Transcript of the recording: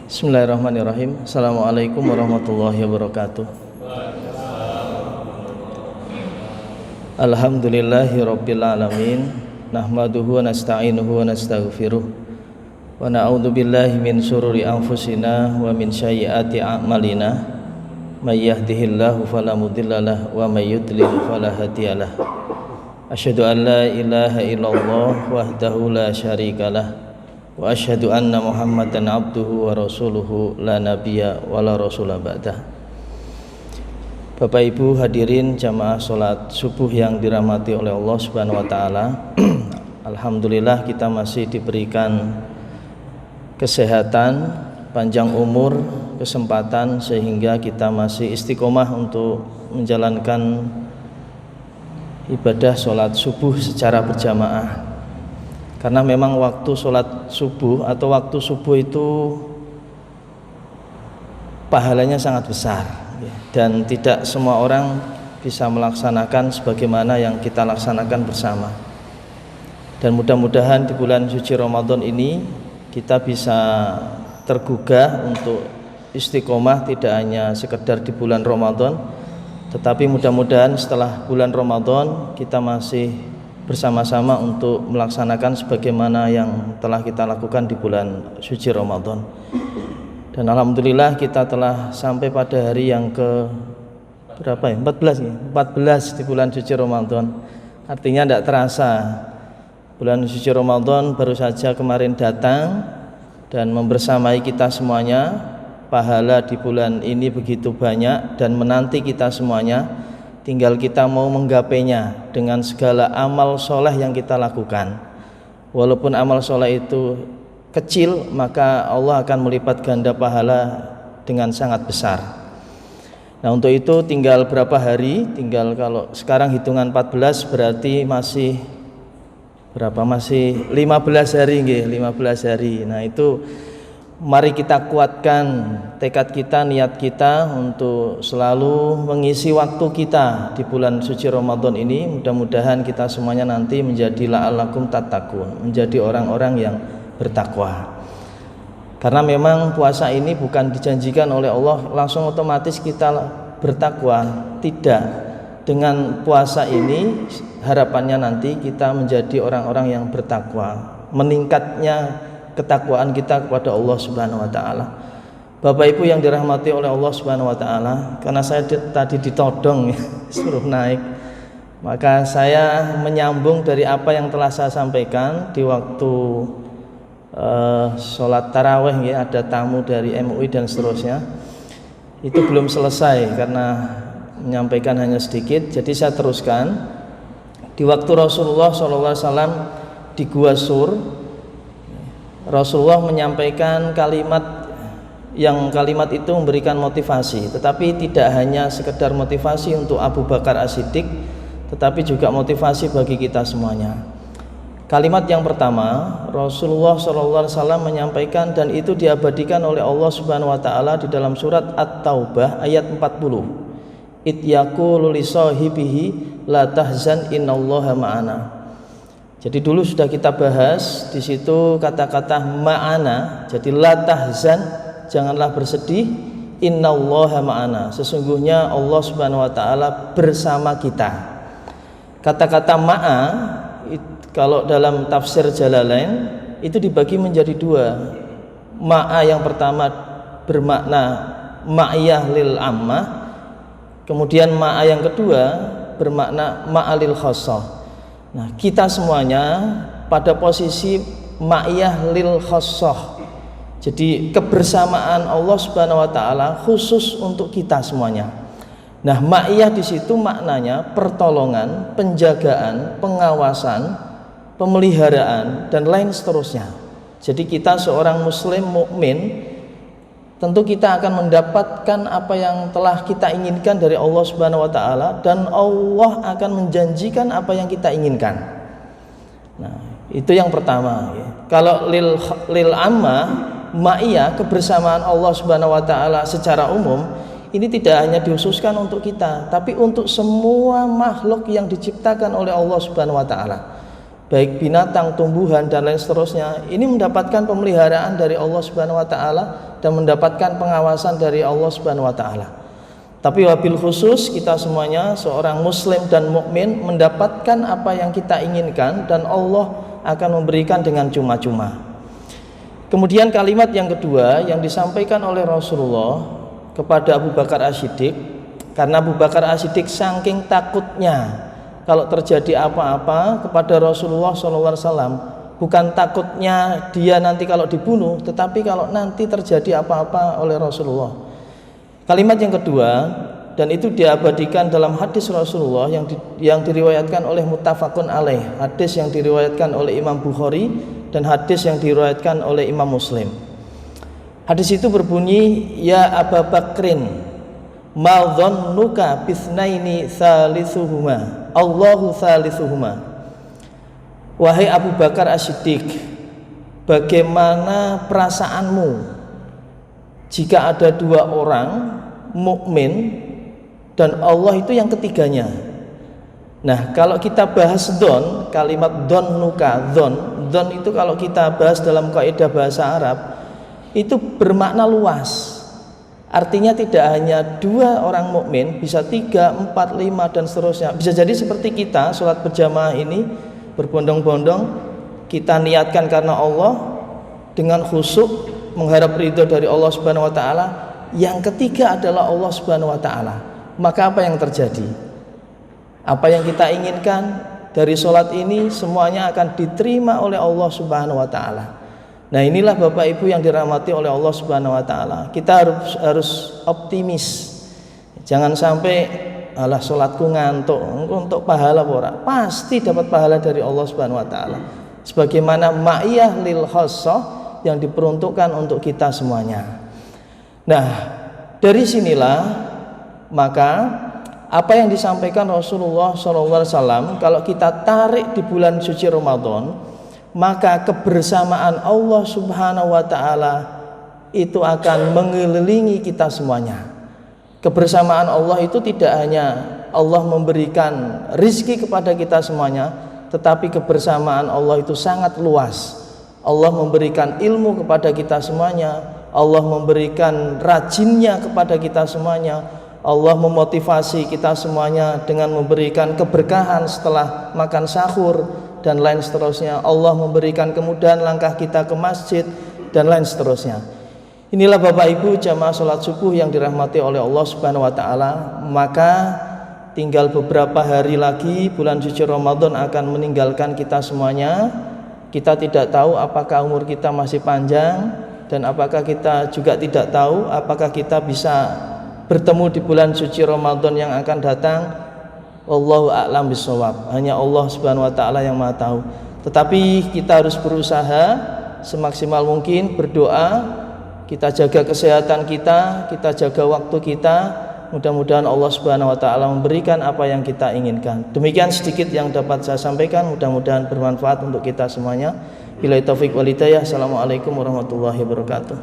Bismillahirrahmanirrahim. Assalamualaikum warahmatullahi wabarakatuh. Alhamdulillahi rabbil alamin. Nahmaduhu wa nasta'inuhu wa nastaghfiruh. Wa na'udzu billahi min syururi anfusina wa min sayyiati a'malina. May yahdihillahu fala mudhillalah wa may yudlil fala hadiyalah. Asyhadu an la ilaha illallah wahdahu la syarikalah. Wa asyhadu anna Muhammadan abduhu wa rasuluhu la nabiyya wa la rasula ba'dah. Bapak Ibu hadirin jamaah salat subuh yang dirahmati oleh Allah Subhanahu wa taala. Alhamdulillah kita masih diberikan kesehatan, panjang umur, kesempatan sehingga kita masih istiqomah untuk menjalankan ibadah salat subuh secara berjamaah. Karena memang waktu sholat subuh atau waktu subuh itu pahalanya sangat besar dan tidak semua orang bisa melaksanakan sebagaimana yang kita laksanakan bersama. Dan mudah-mudahan di bulan suci Ramadan ini kita bisa tergugah untuk istiqomah tidak hanya sekedar di bulan Ramadan, tetapi mudah-mudahan setelah bulan Ramadan kita masih bersama-sama untuk melaksanakan sebagaimana yang telah kita lakukan di bulan suci Ramadan. Dan alhamdulillah kita telah sampai pada hari yang ke berapa ya? 14 ya? 14 di bulan suci Ramadan. Artinya tidak terasa bulan suci Ramadan baru saja kemarin datang dan membersamai kita semuanya. Pahala di bulan ini begitu banyak dan menanti kita semuanya. Tinggal kita mau menggapainya dengan segala amal soleh yang kita lakukan. Walaupun amal soleh itu kecil, maka Allah akan melipat ganda pahala dengan sangat besar. Nah untuk itu tinggal berapa hari? Tinggal kalau sekarang hitungan 14 berarti masih berapa? Masih 15 hari nggih, 15 hari. Nah itu mari kita kuatkan tekad kita, niat kita untuk selalu mengisi waktu kita di bulan suci Ramadan ini. Mudah-mudahan kita semuanya nanti menjadi la'allakum tattaqun, menjadi orang-orang yang bertakwa. Karena memang puasa ini bukan dijanjikan oleh Allah langsung otomatis kita bertakwa, tidak. Dengan puasa ini harapannya nanti kita menjadi orang-orang yang bertakwa, meningkatnya ketakwaan kita kepada Allah Subhanahu wa taala. Bapak Ibu yang dirahmati oleh Allah Subhanahu wa taala, karena saya tadi ditodong suruh naik, maka saya menyambung dari apa yang telah saya sampaikan di waktu sholat tarawih ya, ada tamu dari MUI dan seterusnya. Itu belum selesai karena menyampaikan hanya sedikit, jadi saya teruskan. Di waktu Rasulullah SAW di Gua Sur, Rasulullah menyampaikan kalimat itu memberikan motivasi, tetapi tidak hanya sekedar motivasi untuk Abu Bakar As-Siddiq, tetapi juga motivasi bagi kita semuanya. Kalimat yang pertama, Rasulullah SAW menyampaikan, dan itu diabadikan oleh Allah Subhanahu wa taala di dalam surat At-Taubah ayat 40. Id yaqulu li sahibihi la tahzan innallaha ma'ana. Jadi dulu sudah kita bahas di situ kata-kata ma'ana. Jadi la tahzan, janganlah bersedih, innallaha ma'ana, sesungguhnya Allah Subhanahu wa taala bersama kita. Kata-kata ma'a kalau dalam tafsir Jalalain itu dibagi menjadi dua. Ma'a yang pertama bermakna ma'iyah lil ammah, kemudian ma'a yang kedua bermakna ma'alil khassah. Nah, kita semuanya pada posisi ma'iyah lil khassah. Jadi kebersamaan Allah Subhanahu wa taala khusus untuk kita semuanya. Nah, ma'iyah di situ maknanya pertolongan, penjagaan, pengawasan, pemeliharaan dan lain seterusnya. Jadi kita seorang muslim mukmin tentu kita akan mendapatkan apa yang telah kita inginkan dari Allah Subhanahu wa taala, dan Allah akan menjanjikan apa yang kita inginkan. Nah, itu yang pertama ya. Kalau lil ammah, ma'iyah kebersamaan Allah Subhanahu wa taala secara umum ini tidak hanya dikhususkan untuk kita, tapi untuk semua makhluk yang diciptakan oleh Allah Subhanahu wa taala. Baik binatang, tumbuhan dan lain seterusnya, ini mendapatkan pemeliharaan dari Allah Subhanahu wa taala dan mendapatkan pengawasan dari Allah Subhanahu wa taala. Tapi wabil khusus kita semuanya seorang muslim dan mukmin mendapatkan apa yang kita inginkan dan Allah akan memberikan dengan cuma-cuma. Kemudian kalimat yang kedua yang disampaikan oleh Rasulullah kepada Abu Bakar As-Siddiq, karena Abu Bakar As-Siddiq saking takutnya kalau terjadi apa-apa kepada Rasulullah SAW, bukan takutnya dia nanti kalau dibunuh, tetapi kalau nanti terjadi apa-apa oleh Rasulullah. Kalimat yang kedua, dan itu diabadikan dalam hadis Rasulullah yang diriwayatkan oleh muttafaqun alaih, hadis yang diriwayatkan oleh Imam Bukhari dan hadis yang diriwayatkan oleh Imam Muslim. Hadis itu berbunyi, ya Abu Bakrin, ma dhannuka bisnaini salisuhuma, Allahu salisuhuma. Wahai Abu Bakar As-Siddiq, bagaimana perasaanmu jika ada dua orang mukmin dan Allah itu yang ketiganya? Nah, kalau kita bahas don, kalimat dhannuka, don itu kalau kita bahas dalam kaidah bahasa Arab itu bermakna luas. Artinya tidak hanya dua orang mukmin, bisa 3, 4, 5 dan seterusnya. Bisa jadi seperti kita sholat berjamaah ini berbondong-bondong, kita niatkan karena Allah dengan khusyuk mengharap ridho dari Allah Subhanahu wa taala. Yang ketiga adalah Allah Subhanahu wa taala. Maka apa yang terjadi? Apa yang kita inginkan dari sholat ini semuanya akan diterima oleh Allah Subhanahu wa taala. Nah, inilah Bapak Ibu yang dirahmati oleh Allah Subhanahu wa taala. Kita harus optimis. Jangan sampai alah salatku ngantuk, untuk pahala ora. Pasti dapat pahala dari Allah Subhanahu wa taala. Sebagaimana ma'iyah lil khassah yang diperuntukkan untuk kita semuanya. Nah, dari sinilah maka apa yang disampaikan Rasulullah SAW kalau kita tarik di bulan suci Ramadan, maka kebersamaan Allah Subhanahu wa taala itu akan mengelilingi kita semuanya. Kebersamaan Allah itu tidak hanya Allah memberikan rizki kepada kita semuanya, tetapi kebersamaan Allah itu sangat luas. Allah memberikan ilmu kepada kita semuanya, Allah memberikan rajinnya kepada kita semuanya, Allah memotivasi kita semuanya dengan memberikan keberkahan setelah makan sahur dan lain seterusnya. Allah memberikan kemudahan langkah kita ke masjid dan lain seterusnya. Inilah Bapak Ibu jamaah sholat subuh yang dirahmati oleh Allah Subhanahu wa taala. Maka tinggal beberapa hari lagi bulan suci Ramadan akan meninggalkan kita semuanya. Kita tidak tahu apakah umur kita masih panjang, dan apakah kita juga tidak tahu apakah kita bisa bertemu di bulan suci Ramadan yang akan datang. Wallahu a'lam bishawab. Hanya Allah Subhanahu wa taala yang Maha tahu. Tetapi kita harus berusaha semaksimal mungkin, berdoa, kita jaga kesehatan kita jaga waktu kita. Mudah-mudahan Allah Subhanahu wa taala memberikan apa yang kita inginkan. Demikian sedikit yang dapat saya sampaikan, mudah-mudahan bermanfaat untuk kita semuanya. Billahi taufik wal hidayah. Assalamualaikum warahmatullahi wabarakatuh.